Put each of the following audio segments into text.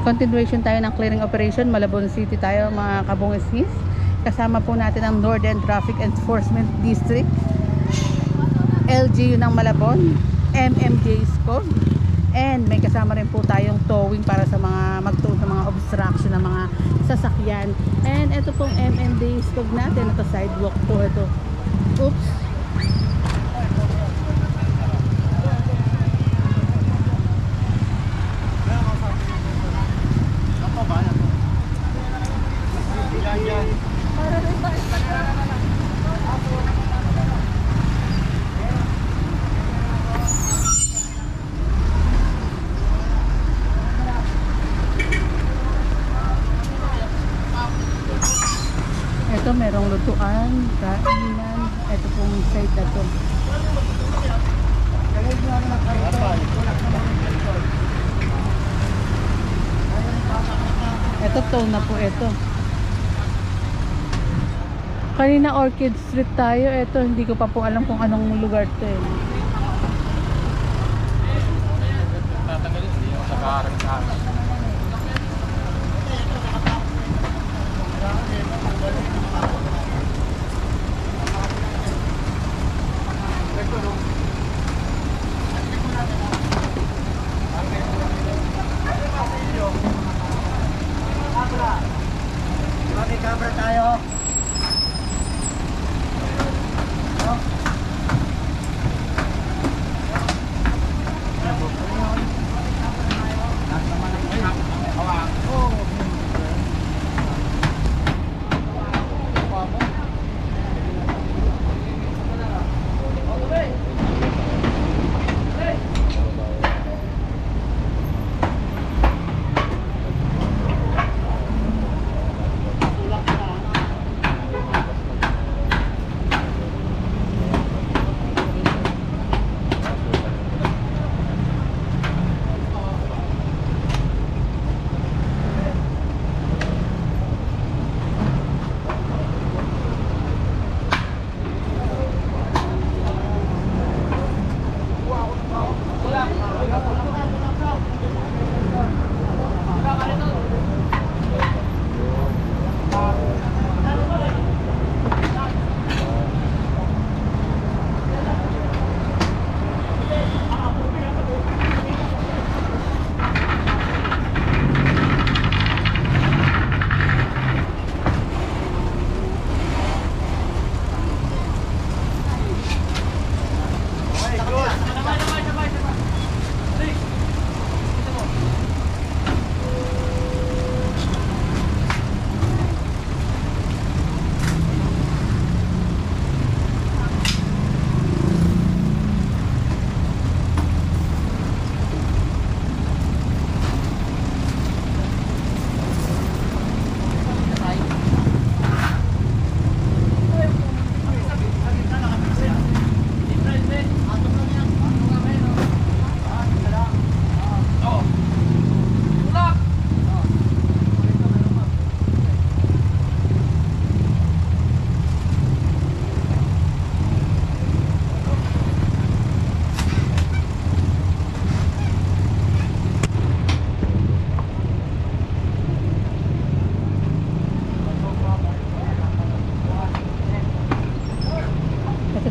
Continuation tayo ng clearing operation. Malabon City tayo mga kabungisis. Kasama po natin ang Northern Traffic Enforcement District, LGU ng Malabon, MMJ Scope, and may kasama rin po tayong towing para sa mga magtuon ng mga obstruction ng mga sasakyan. And ito pong MMJ Scope natin, ito sidewalk po ito. Oops. Ito merong lutuan, kainan. Ito pong site na to. Ito town na po ito. Kanina Orchid Street tayo. Ito hindi ko pa po alam kung anong lugar to eh. Cover tayo.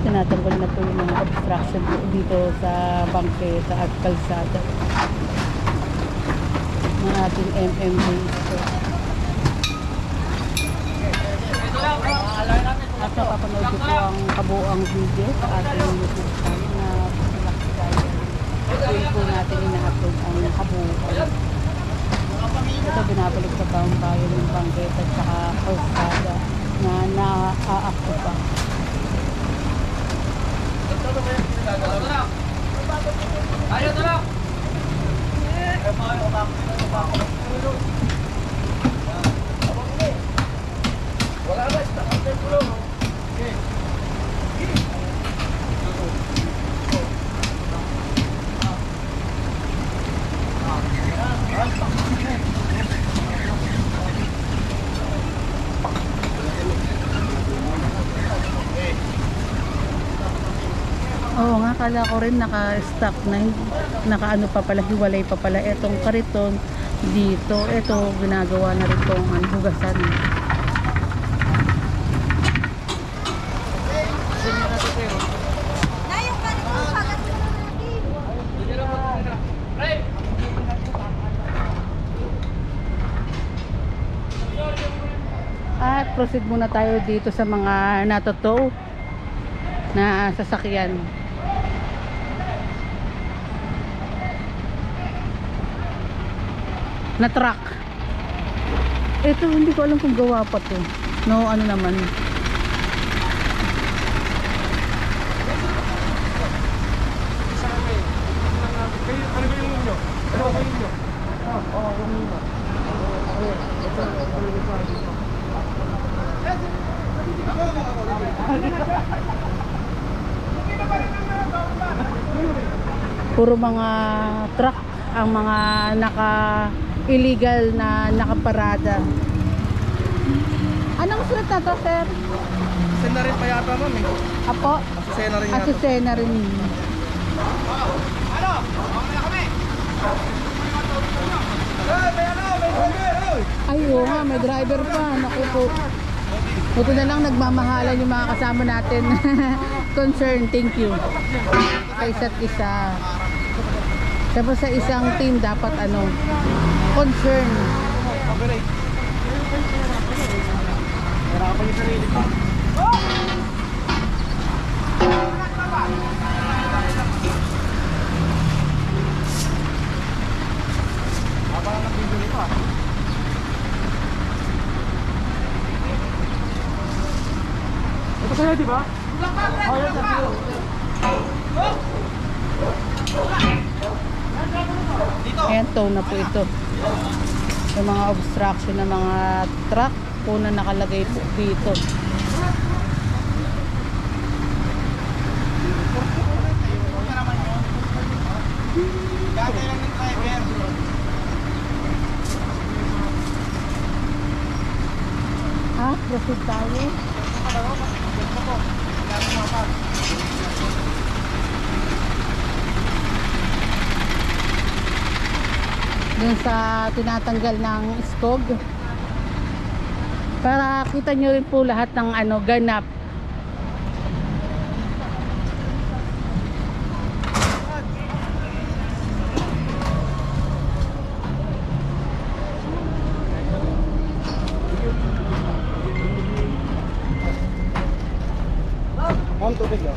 Tinatanggal na po yung mga obstruction dito sa bangketa at kalsada ng ating MMJ. At napapanood ko po ang kabuoang video sa ating YouTube channel na doon po natin ina-upload ang kabuoan. Ito binabalik sa bayan ng bangketa at saka kalsada na naaakto pa. Ayo tolong. Wala ba? akala ko rin naka-stock na, naka-ano pa pala, hiwalay pa pala etong kariton dito. Ito, ginagawa na rin tong hugasan. At proceed muna tayo dito sa mga natotow na sasakyan. Na truck. Ito hindi ko alam kung gawa pa to. No, ano naman. Ano ba yung inyo? Ano ba yung inyo? Oo, yung inyo. Puro mga truck ang mga illegal na nakaparada. Anong sulat na to, sir? Sena rin pa yata, ma'am eh. Apo? Sena rin yata. Asusena rin. Ano? Ako na kami! May ano? May driver! Ay, oo nga, may driver pa. Naku po. Buti na lang nagmamahalan yung mga kasama natin. Concern, thank you. Sa isa't isa. Tapos sa isang team dapat ano, concern. Okay. Meron pa yung sarili pa. Parang nag-video pa. Ito sa'yo, di ba? Oh, yan sa'yo. Ayan, tow na po ito. Yung mga obstruction ng mga truck po na nakalagay po dito. Proceed tayo. Dun sa tinatanggal ng skog. Para kita nyo rin po lahat ng ano, ganap.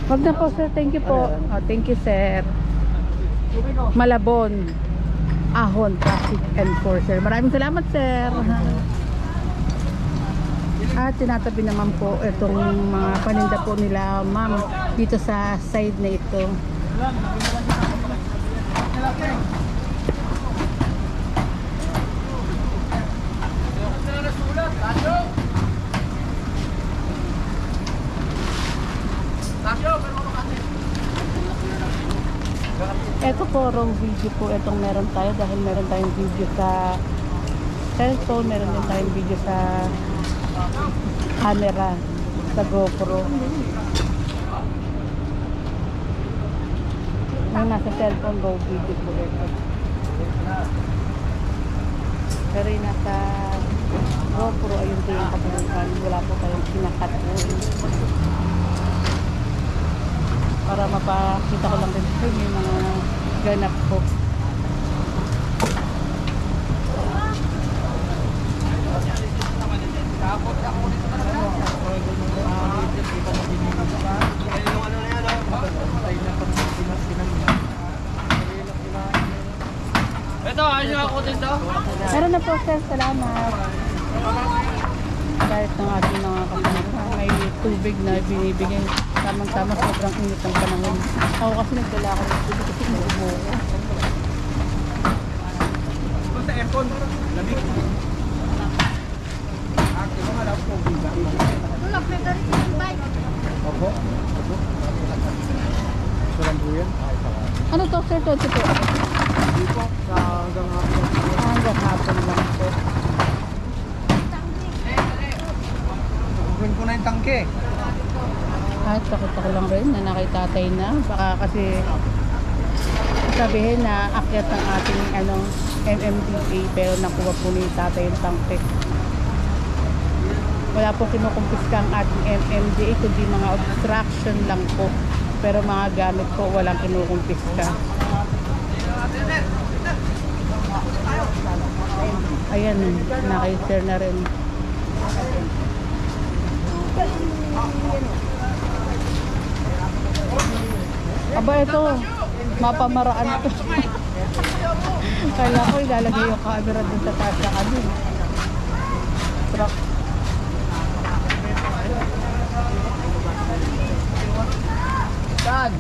Wag na po, sir. Thank you po. Oh, thank you, sir. Malabon. Ahon Traffic Enforcer. Maraming salamat, sir. At tinatabi naman po itong mga paninda po nila, ma'am, dito sa side na ito. Ito po, raw video po itong meron tayo dahil meron tayong video sa cellphone, meron din tayong video sa camera, sa GoPro. Yung nasa cellphone, go video po ito. Pero yung nasa GoPro, ayun po yung kabuuan. Wala po tayong pinakat po. Para mapakita ko lang din po yung mga ganap po. Ito, ayun yung ako dito. Meron na po, sir. Salamat. Kahit ng ating mga kasama, may tubig na binibigay. Tamang-tama, sobrang init ng panahon. Ako kasi nagdala ako ng tubig kasi naubo ko. Ito sa aircon. Lamig. Akti mo, alam ko. Tulog, may garit yung bike. Opo. Opo. Ito lang po yan. Ano to, sir? 20 po. Hindi po. Sa hanggang hapon. Hanggang hapon lang po. Gawin ko na yung tangke. At takot ako lang rin na nakitatay na. Baka kasi sabihin na akyat ng ating MMDA pero nakuha po ni tatay yung tangke. Wala po kinukumpiska ang ating MMDA kundi mga obstruction lang po. Pero mga gamit po walang kinukumpiska. Ayan, naki-share na rin. Aba, ito mapamaraan to. Kailangan ko ilalagay yung camera dun sa taas na kami. Truck. Saan?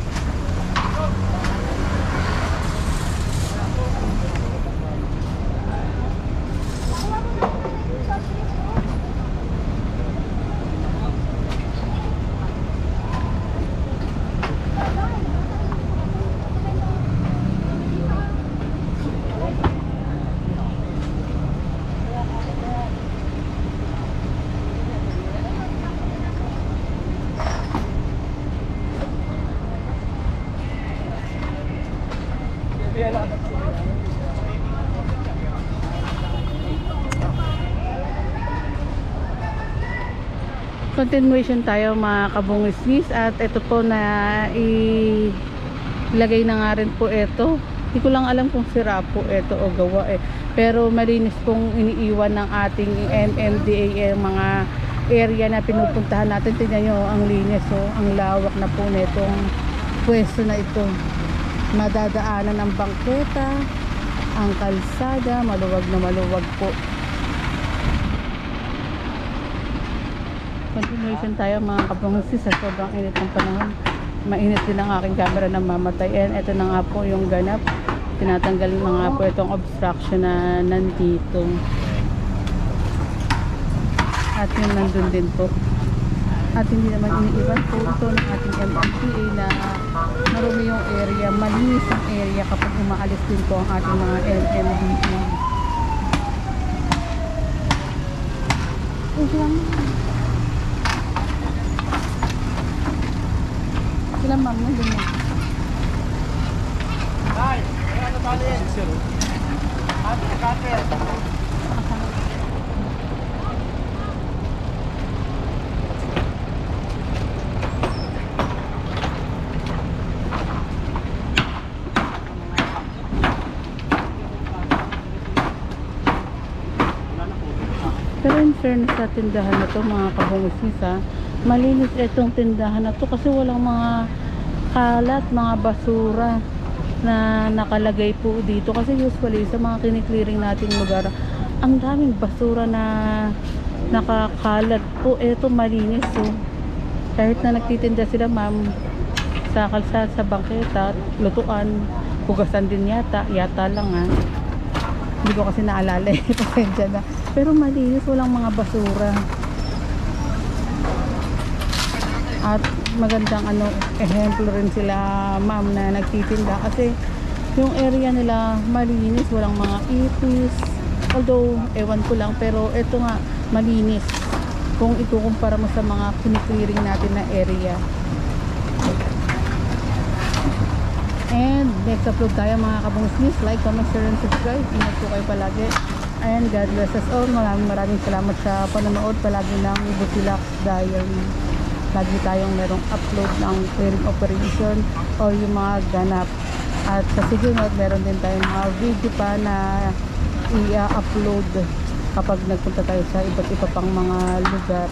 Continuation tayo mga kabungisnis at ito po na ilagay na nga rin po ito. Hindi ko lang alam kung sira po ito o gawa pero malinis pong iniiwan ng ating MMDA yung mga area na pinupuntahan natin. Tingnan nyo ang linis, ang lawak na po nitong pwesto na ito. Madadaanan ang bangketa, ang kalsada, maluwag na maluwag po. Continuation tayo mga kabungsis sa sobrang init ng panahon. Mainit din ang aking camera na mamatay. And ito na nga po yung ganap. Tinatanggal na nga po itong obstruction na nandito. At yun nandun din po. At hindi naman iniiwan po ito ng ating MMDA na marumi yung area. Malinis ang area kapag umaalis din po ang ating mga MMDA. Sila ma'am, nandun na. Ay, ano tali? Ate, cutter. Pero in fairness sa tindahan na to mga kabungisnis malinis itong tindahan na to kasi walang mga kalat, mga basura na nakalagay po dito. Kasi usually sa mga kiniklearing nating lugar, ang daming basura na nakakalat po. Ito malinis kahit na nagtitinda sila ma'am sa kalsada, sa bangketa, lutuan, hugasan din yata lang hindi ko kasi naalala pasensya na. Pero malinis, walang mga basura. At magandang ehemplo rin sila ma'am na nagtitinda kasi yung area nila malinis, walang mga ipis. Although, ewan ko lang, pero ito nga, malinis kung ikukumpara mo sa mga kiniklearing natin na area. And next upload tayo mga kabungisnis. Like, comment, share, and subscribe. Ingat po kayo palagi. And God bless us all. Maraming salamat sa panonood palagi ng Busilak Diary. Lagi tayong merong upload ng clearing operation o yung mga ganap. At sa susunod, meron din tayong mga video pa na i-upload kapag nagpunta tayo sa iba't iba pang mga lugar.